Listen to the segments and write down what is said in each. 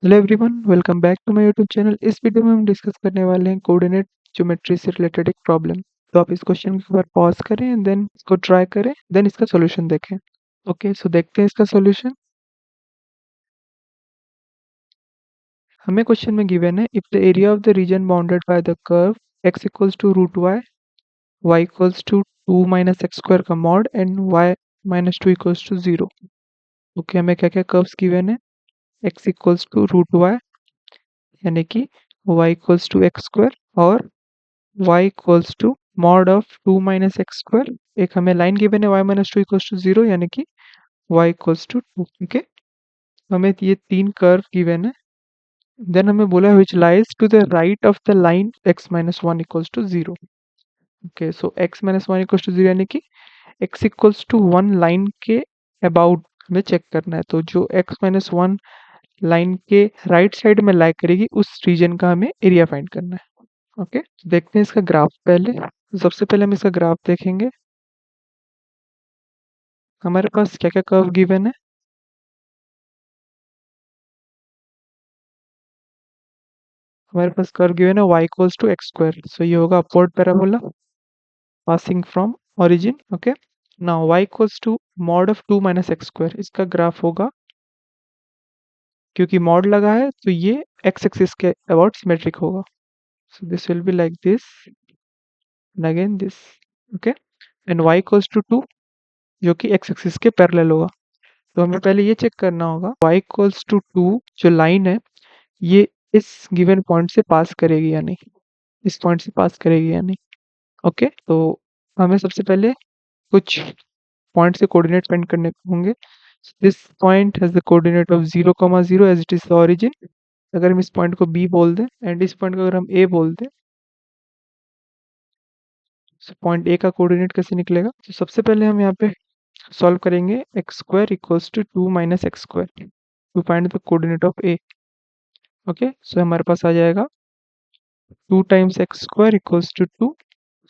Hello everyone, welcome back to my YouTube channel. इस video में हम डिस्कस करने वाले हैं कोऑर्डिनेट ज्योमेट्री से रिलेटेड एक प्रॉब्लम। तो आप इस क्वेश्चन को एक बार पॉज करें एंड देन इसको ट्राई करें, देन इसका सॉल्यूशन देखें। ओके, सो देखते हैं इसका सॉल्यूशन। हमें क्वेश्चन में गिवन है, if the area of the region bounded by the curve x equals to root y, y equals to 2 minus x square का mod and y minus 2 equals to 0। Okay, हमें क्या क्या curves given है? x equals to root y यानी कि y equals to x square और y equals to mod of 2 minus x square. एक हमें लाइन गिवन है y माइनस 2 इक्वल्स टू 0 यानी कि y इक्वल्स टू 2। ओके, हमें ये तीन कर्व गिवन है। देन हमें बोला which lies to the right of the line x minus 1 equals to 0। Okay, so x minus 1 equals to 0 यानी कि x इक्वल्स टू 1 लाइन के अबाउट हमें चेक करना है। तो जो x माइनस 1 लाइन के राइट साइड में लाई करेगी उस रीजन का हमें एरिया फाइंड करना है। ओके, देखते हैं इसका ग्राफ। पहले सबसे पहले हम इसका ग्राफ देखेंगे। हमारे पास क्या क्या कर्व गिवन है? हमारे पास कर्व गिवन है y equals to x square, so ये होगा upward parabola passing from origin. Okay, now y equals to mod of 2 minus x square, इसका ग्राफ होगा, क्योंकि मॉड लगा है तो ये x एक्सिस के अबाउट सिमेट्रिक होगा। So this will be like this and again this. Okay, and y equals to 2 जो कि x एक्सिस के पैरेलल होगा। तो हमें पहले ये चेक करना होगा y इक्वल्स टू 2 जो लाइन है ये इस गिवन पॉइंट से पास करेगी या नहीं, इस पॉइंट से पास करेगी या नहीं। ओके, तो हमें सबसे पहले कुछ पॉइंट से कोऑर्डिनेट फाइंड करने होंगे। This point has the coordinate of 0,0 as it is the origin. अगर हम इस पॉइंट को बी बोल दें एंड इस पॉइंट को अगर हम ए बोल दें, तो पॉइंट ए का कोऑर्डिनेट कैसे निकलेगा? तो सबसे पहले हम यहाँ पे सॉल्व करेंगे X square equals to 2 minus x square to find the coordinate of A. Okay, so हमारे पास आ जाएगा 2 times X square equals to 2।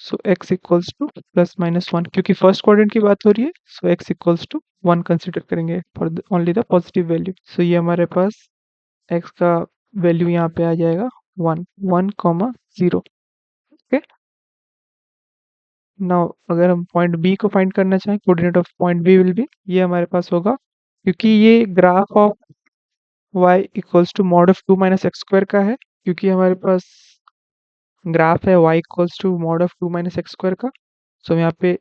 So x equals to plus minus 1, क्योंकि फर्स्ट क्वाड्रेंट की बात हो रही है, so x equals to 1 consider करेंगे for only the positive value. So ये हमारे पास x का वैल्यू यहाँ पे आ जाएगा 1, 1,0। ओके, नाउ अगर हम पॉइंट b को फाइंड करना चाहें, coordinate of point b will be, ये हमारे पास होगा, क्योंकि ये graph of y equals to mod of 2 minus x square का है, क्योंकि हमारे पास ग्राफ है y equals to mod of 2 minus x square का। सो यहाँ पे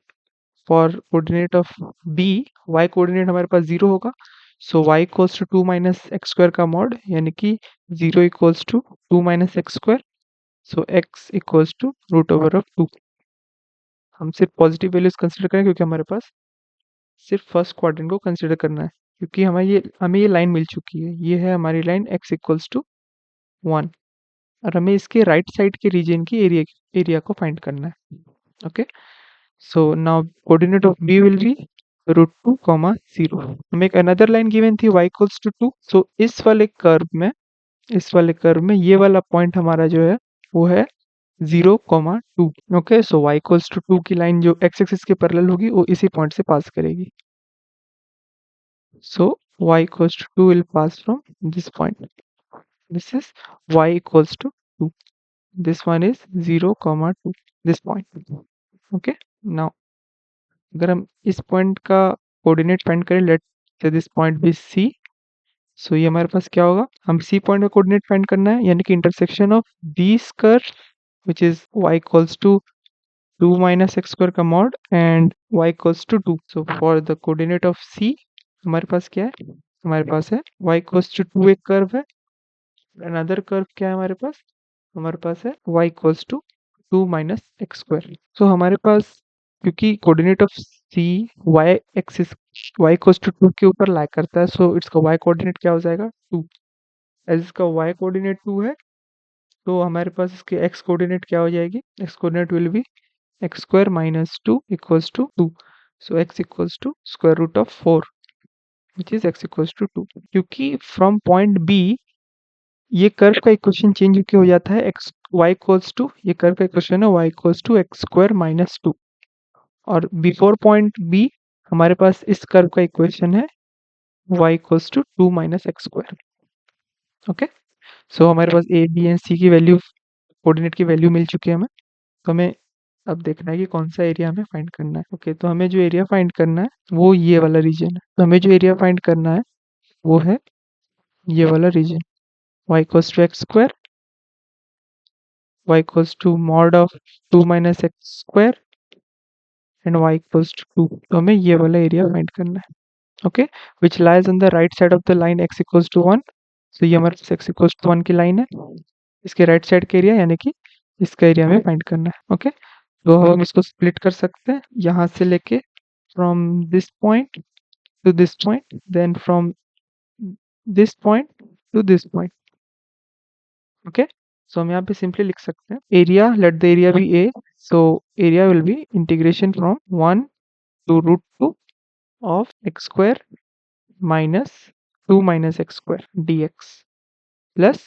for coordinate of b, y coordinate हमारे पास 0 होगा। So y equals to 2 minus x square का मॉड यानी कि 0 equals to 2 minus x square. So x equals to root over of 2। हम सिर्फ पॉजिटिव वैल्यूज कंसिडर करें क्योंकि हमारे पास सिर्फ फर्स्ट क्वाड्रेंट को कंसिडर करना है, क्योंकि हमें ये लाइन मिल चुकी है। ये है हमारी लाइन x इक्वल्स टू 1 और हमें इसके राइट साइड के रीजन की एरिया को फाइंड करना है। Okay, so now coordinate of b will be root 2 comma 0। हमें एक अनदर लाइन गिवन थी y इक्वल्स टू 2। सो इस वाले कर्व में ये वाला पॉइंट हमारा जो है वो है 0,2। Okay, so y equals to 2 की लाइन जो x एक्सिस के पैरेलल होगी वो इसी पॉइंट से पास करेगी। So y equals to 2 will pass from this point. This is y equals to 2. This one is 0,2, this point. Okay, now अगर हम इस पॉइंट का कोऑर्डिनेट फाइंड करें, let say this point B C. So ये हमारे पास क्या होगा, हम सी पॉइंट का कोऑर्डिनेट फाइंड करना है यानी कि intersection of this curve which is y equals to 2 minus x square का mod and y equals to 2। So for the coordinate of C हमारे पास क्या है? हमारे पास है y इक्वल्स टू 2 एक कर्व है, अनदर कर्व क्या है हमारे पास है y equals to 2 minus x square. So हमारे पास क्योंकि coordinate of C y axis y equals to 2 के ऊपर लाई करता है, सो इसका y कोऑर्डिनेट क्या हो जाएगा 2। एज इसका y कोऑर्डिनेट 2 है तो हमारे पास इसके x कोऑर्डिनेट क्या हो जाएगी? x coordinate will be x square minus 2 equals to 2। So x equals to square root of 4 which is x equals to 2। क्योंकि फ्रॉम पॉइंट b ये कर्व का इक्वेशन चेंज हो जाता है, एक्स y इक्वल्स टू, ये curve का equation है y equals to x square minus 2, और बिफोर पॉइंट b हमारे पास इस कर्व का इक्वेशन है y equals to 2 minus x square. Okay, so हमारे पास ए बी एंड सी की वैल्यू, कोऑर्डिनेट की वैल्यू मिल चुकी है हमें। तो हमें अब देखना है कि कौन सा एरिया हमें फाइंड करना है। ओके, तो हमें जो एरिया फाइंड करना है वो ये वाला रीजन है। तो हमें जो एरिया फाइंड करना है वो है ये वाला region, y equals to x square, y equals to mod of 2 minus x square and y equals to 2। तो हमें ये वाला एरिया फाइंड करना है। Okay, which lies on the right side of the line x equals to 1। तो ये हमारे पास x equals to 1 की लाइन है, इसके राइट साइड का एरिया यानी कि इसका एरिया हमें फाइंड करना है। ओके, तो हम इसको स्प्लिट कर सकते हैं यहाँ से लेके, from this point to this point, then from this point to this point. Okay, so हम यहाँ पे सिंपली लिख सकते हैं area, let the area be A, so area will be integration from 1 to root 2 of x square minus 2 minus x square dx, plus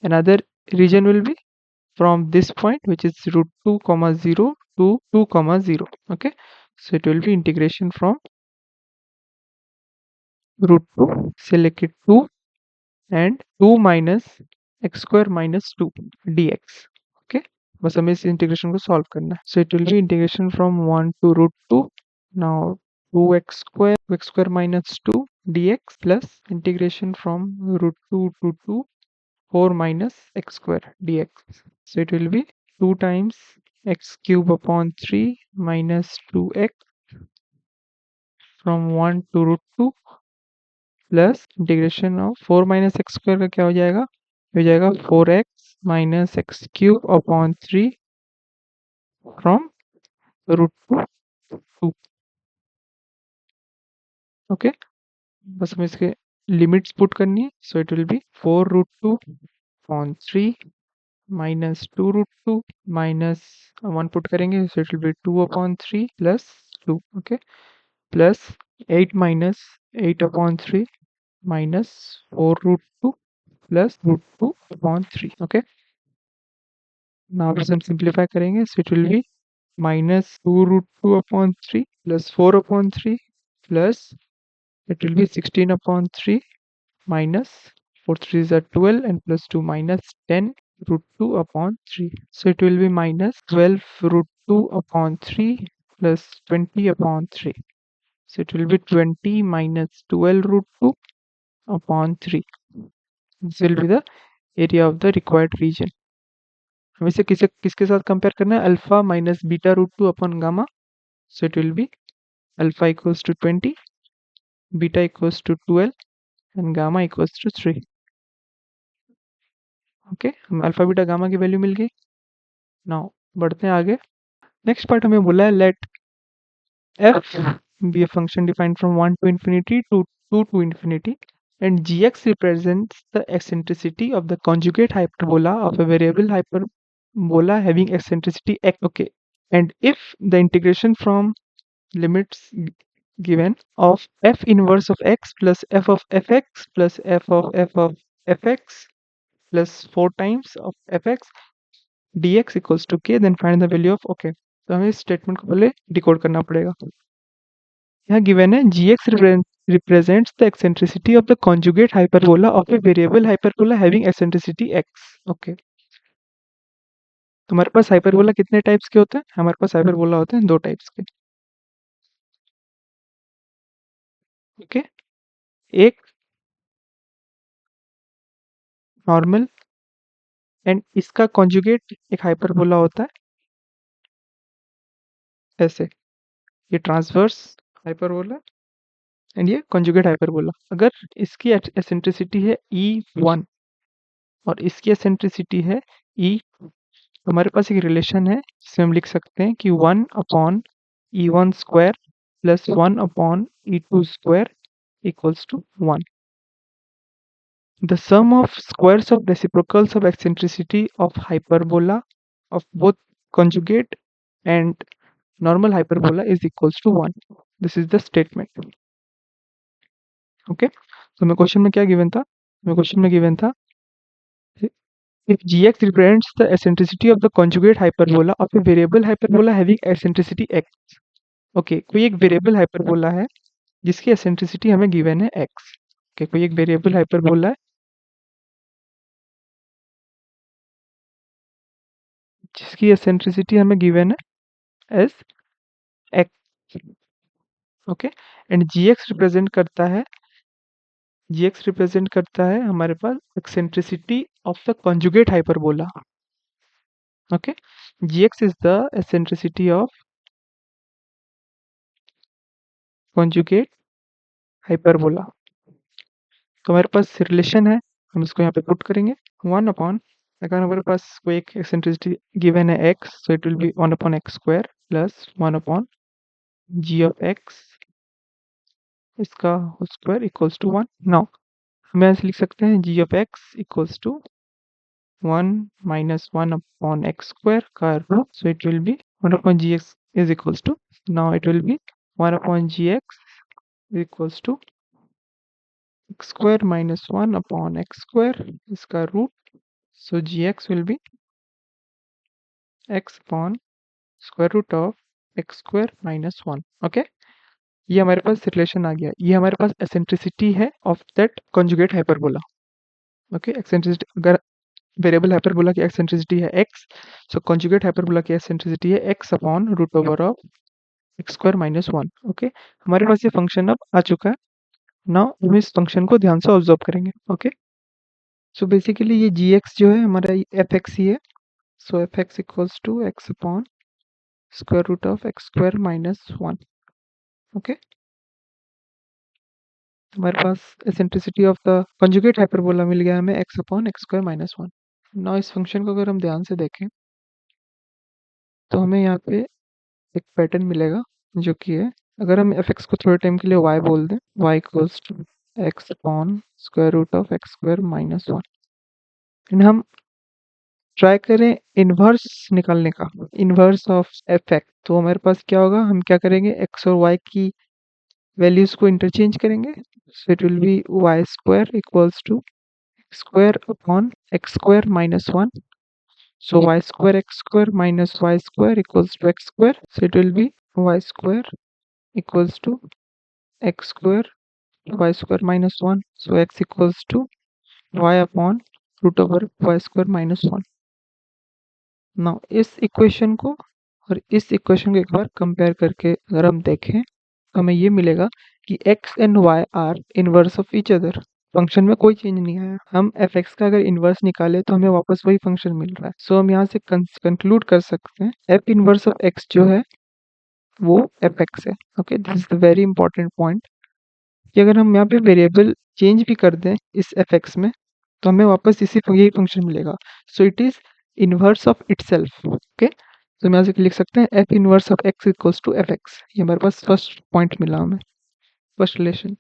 another region will be from this point, which is root 2 comma 0 to 2 comma 0. Okay, so it will be integration from root 2 से लेके 2 and 2 minus x square minus 2 dx. Okay, बस हमें इस integration को solve करना है। So it will be integration from 1 to root 2. Now 2x square minus 2 dx plus integration from root 2 to 2 4 minus x square dx. So it will be 2 times x cube upon 3 minus 2x from 1 to root 2 plus integration of 4 minus x square का क्या हो जाएगा, हो जाएगा 4x minus X cube upon 3 from root to 2। Okay, बस हमें इसके limits put करनी है। So it will be 4 root 2 upon 3 minus 2 root 2 minus 1 put करेंगे, so it will be 2 upon 3 plus 2। Okay, plus 8 minus 8 upon 3 minus 4 root 2 plus root 2 upon 3। Okay, now बस हम simplify करेंगे, so it will be minus 2 root 2 upon 3 plus 4 upon 3 plus it will be 16 upon 3 minus 4 3s are 12 and plus 2 minus 10 root 2 upon 3. So it will be minus 12 root 2 upon 3 plus 20 upon 3. So it will be 20 minus 12 root 2 upon 3. This will be the area of the required region. हमें इसे किसके साथ compare करना है, alpha minus beta root 2 upon gamma. So it will be alpha equals to 20, beta equals to 12 and gamma equals to 3. Okay, हम alpha beta gamma की value मिल गई। Now बढ़ते हैं आगे। नेक्स्ट पार्ट हमें बोला है late f be a function defined from 1 to infinity to 2 to infinity and gx represents the eccentricity of the conjugate hyperbola of a variable hyperbola having eccentricity x. Okay, and if the integration from limits given of f inverse of x plus f of fx plus f of fx plus 4 times of fx dx equals to k, then find the value of okay. तो हमें इस statement को पहले decode करना पड़ेगा। यहाँ given है gx represents the eccentricity of the conjugate hyperbola of a variable hyperbola having eccentricity x. Okay, तो हमारे पास हाइपरबोला कितने टाइप्स के होते हैं, हमारे पास हाइपरबोला होते हैं 2 टाइप्स के। ओके, एक नॉर्मल एंड इसका कॉन्जुगेट एक हाइपरबोला होता है ऐसे, ये ट्रांसवर्स हाइपरबोला एंड ये कॉन्जुगेट हाइपरबोला। अगर इसकी एसेंट्रिसिटी है E1 और इसकी एसेंट्रिसिटी है E, तो हमारे पास एक रिलेशन है जिसमें हम लिख सकते हैं कि 1 upon E1 square plus 1 upon E2 square equals to 1। The sum of squares of reciprocals of eccentricity of hyperbola of both conjugate and normal hyperbola is equals to 1. This is the statement. Okay, तो हमें question में क्या given था, हमें question में given था if gx represents the eccentricity of the conjugate hyperbola of a variable hyperbola having eccentricity x. Okay, कोई एक वेरिएबल हाइपरबोला है जिसकी एसेंट्रिसिटी हमें गिवन है x. Okay, कोई एक वेरिएबल हाइपरबोला है जिसकी एसेंट्रिसिटी हमें गिवन है as X. Okay, and G X represent करता है हमारे पास eccentricity of the conjugate hyperbola. Okay, G X is the eccentricity of conjugate hyperbola. तो हमारे पास रिलेशन है, हम इसको यहाँ पे पुट करेंगे 1 अपॉन, अगर हमारे पास कोई एक एक्सेंट्रिसिटी गिवन है X, so it will be 1/x² plus 1 upon G of X इसका स्क्वायर इक्वल्स टू 1। नाउ हम ऐसे लिख सकते हैं G of X equals to 1 minus 1/x² का root, so it will be 1/gx is equals to, now it will be 1/gx equals to x² minus 1/x² इसका root, so gx will be x upon square root of x² minus 1। Okay, ये हमारे पास relation आ गया, ये हमारे पास eccentricity है of that conjugate hyperbola. Okay, eccentricity, अगर वेरिएबल हाइपरबोला की एक्सेंट्रिसिटी है x, सो कॉन्जुगेट हाइपरबोला की एक्सेंट्रिसिटी है x upon root over of x² minus 1। Okay, हमारे पास ये फंक्शन अब आ चुका है। नाउ हम इस फंक्शन को ध्यान से ऑब्जर्व करेंगे। ओके, सो बेसिकली ये gx जो है हमारा fx ही है, so fx equals to x upon square root of x² minus 1। Okay, हमारे पास eccentricity of the conjugate hyperbola मिल गया हमें x upon x² minus 1। Now इस फंक्शन को अगर हम ध्यान से देखें तो हमें यहाँ पे एक पैटर्न मिलेगा जो कि है, अगर हम fx को थोड़े टाइम के लिए y बोल दें, y equals to x upon square root of x² minus 1, and हम ट्राई करें इन्वर्स निकालने का, इन्वर्स ऑफ fx, तो हमारे पास क्या होगा, हम क्या करेंगे, x और y की वैल्यूज को इंटरचेंज करेंगे, so it will be y square equals to square upon x² minus 1, so y square x² minus y square equals to x square, so it will be y square equals to x square y square minus 1, so x equals to y upon root over y square minus 1। Now इस equation को और इस equation को एक बार compare करके अगर हम देखें तो हमें ये मिलेगा कि x and y are inverse of each other. Function में कोई चेंज नहीं आया, हम fx का अगर इन्वर्स निकाले तो हमें वापस वही फंक्शन मिल रहा है। सो हम यहाँ से कंक्लूड कर सकते हैं f इनवर्स ऑफ x जो है वो fx है। Okay, this is the very important point कि अगर हम यहाँ पे वेरिएबल चेंज भी कर दें इस fx में तो हमें वापस यही फंक्शन मिलेगा, so it is inverse of itself. Okay, तो हम यहाँ से लिख सकते हैं f inverse of x equals to fx, ये हमारे पास फर्स्ट पॉइंट मिला हमें, फर्स्ट रिलेशन।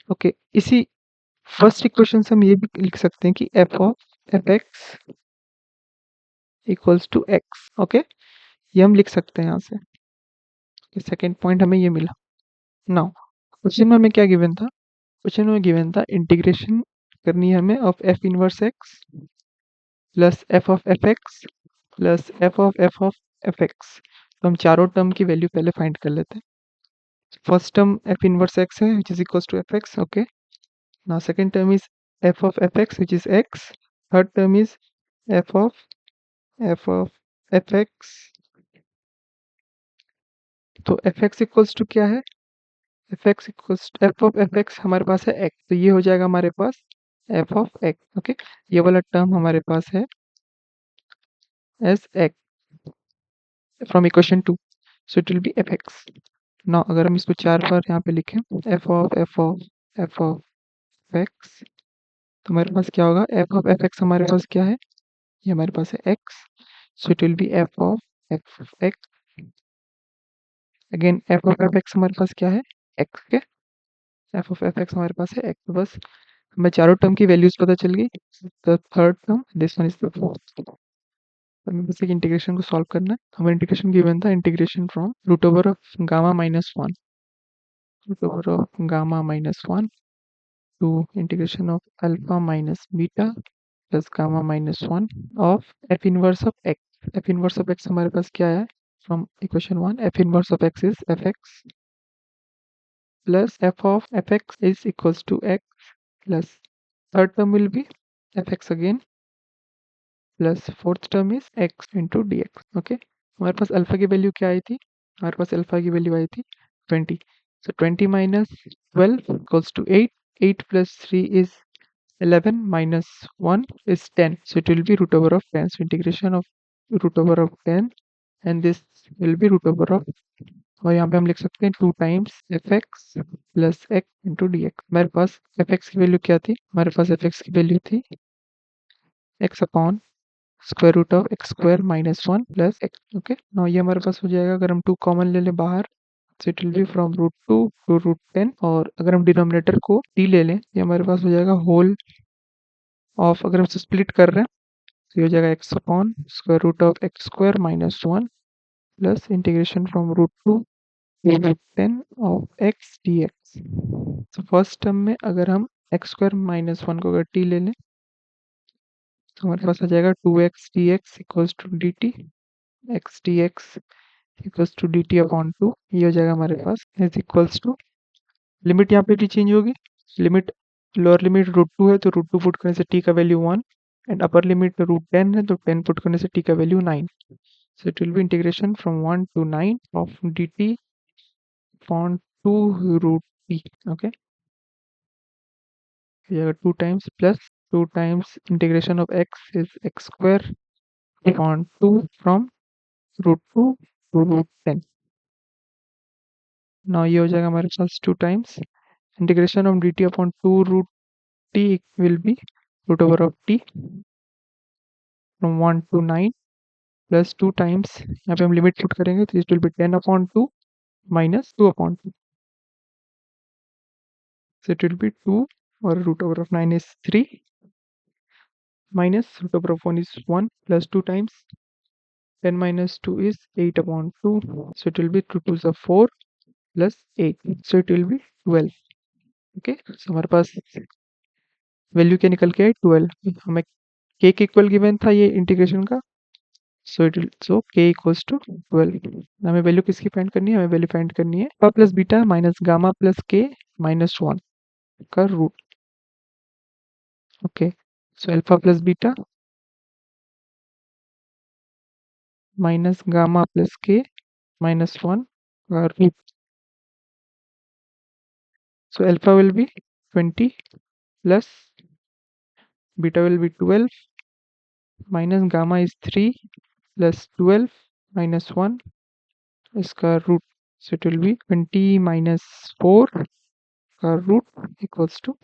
ओके, इसी फर्स्ट इक्वेशन से हम ये भी लिख सकते हैं कि f of fx equals to x। Okay, ये हम लिख सकते हैं यहाँ से, सेकेंड पॉइंट हमें ये मिला। नाउ क्वेश्चन में हमें क्या गिवन था, क्वेश्चन में गिवन था इंटीग्रेशन करनी है हमें of f inverse x plus f of fx plus f of fx। तो हम चारों टर्म की वैल्यू पहले फाइंड कर लेते हैं। First term f inverse x है which is equals to fx। Okay, now second term is f of fx which is x, third term is f of fx, तो fx इक्वल्स टू क्या है, fx equals f of fx हमारे पास है x, तो ये हो जाएगा हमारे पास f ऑफ x। ओके, ये वाला टर्म हमारे पास है as x from equation 2, so it will be fx। Now अगर हम इसको चार बार यहाँ पे लिखें f ऑफ x, तो हमारे पास क्या होगा, f ऑफ fx हमारे पास क्या है, ये हमारे पास है x, so it will B f of x, again f of fx हमारे पास क्या है x के, f ऑफ fx हमारे पास है x, तो बस हमें चारों टर्म की वैल्यूज पता चल गई। The third term, this one is the fourth, हमें बस एक इंटीग्रेशन को सॉल्व करना है। हमें इंटीग्रेशन गिवन था, integration from root over of gamma minus 1, root over of gamma minus 1 to integration of alpha minus beta plus gamma minus 1 of f inverse of x। f inverse of x हमारे पास क्या है, from equation 1 f inverse of x is fx plus f of fx is equals to x plus third term will be fx again plus fourth term is x into D x. Okay, हमारे पास alpha की value क्या आई थी? हमारे पास alpha की value आई थी 20। So 20 minus 12 equals to 8। 8 plus 3 is 11 minus 1 is 10. So it will be root over of 10. So integration of root over of 10 and this will be root over of, और यहाँ पे हम लिख सकते हैं 2 times fx plus x into dx। हमारे पास fx की वैल्यू क्या थी? हमारे पास fx की वैल्यू थी x upon square root of x square minus 1 plus x. Okay, now ये हमारे पास हो जाएगा, अगर हम 2 कॉमन ले लें बाहर, so it will be from root 2 to root 10, और अगर हम डिनोमिनेटर को t ले लें, ये हमारे पास हो जाएगा होल ऑफ, अगर हम स्प्लिट कर रहे हैं तो ये हो जाएगा x upon square root of x square minus 1 plus integration from root 2 to root 10 of x dx। तो फर्स्ट टर्म में अगर हम एक्स स्क्वायर माइनस 1 को अगर t ले लें तो हमारे पास आ जाएगा 2x dx equals to dt, x dx equals to dt upon 2। ये हो जाएगा हमारे पास इज इक्वल्स टू, लिमिट यहाँ पे t चेंज होगी, लिमिट लोअर लिमिट रूट 2 है तो रूट 2 पुट करने से t का value 1, and upper limit root 10 है तो 10 पुट करने से t का value 9। So it will be integration from 1 to 9 of dt upon 2 root t. Okay, here 2 times plus 2 times integration of x is x square upon 2 from root 2 to root 10. Now ये हो जाएगा हमारे पास 2 times integration of dt upon 2 root t will be root over of t from 1 to 9 plus 2 times, यहाँ पे हम limit put करेंगे तो it will be 10 upon 2 minus 2 upon 2, so it will be 2, or root over of 9 is 3 minus root over of 1 is 1 plus 2 times 10 minus 2 is 8 upon 2, so it will be 2 2s are 4 plus 8, so it will be 12। okay, so हमारे पास value क्या निकल के आई 12। हमें k के equal given था ये integration का, so it will, so k equals to 12। हमें वैल्यू किसकी फाइंड करनी है? हमें वैल्यू फाइंड करनी है alpha plus beta minus gamma plus k minus 1 का root. Okay, so alpha plus beta minus gamma plus k minus 1 root. So alpha will be 20 plus beta will be 12 minus gamma is 3 plus 12 minus 1 इसका root. So it will be 20 minus 4 का root equals to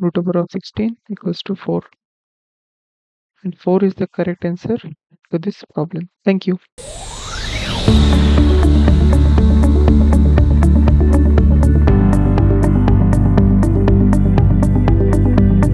root over of 16 equals to 4, and 4 is the correct answer to this problem. Thank you.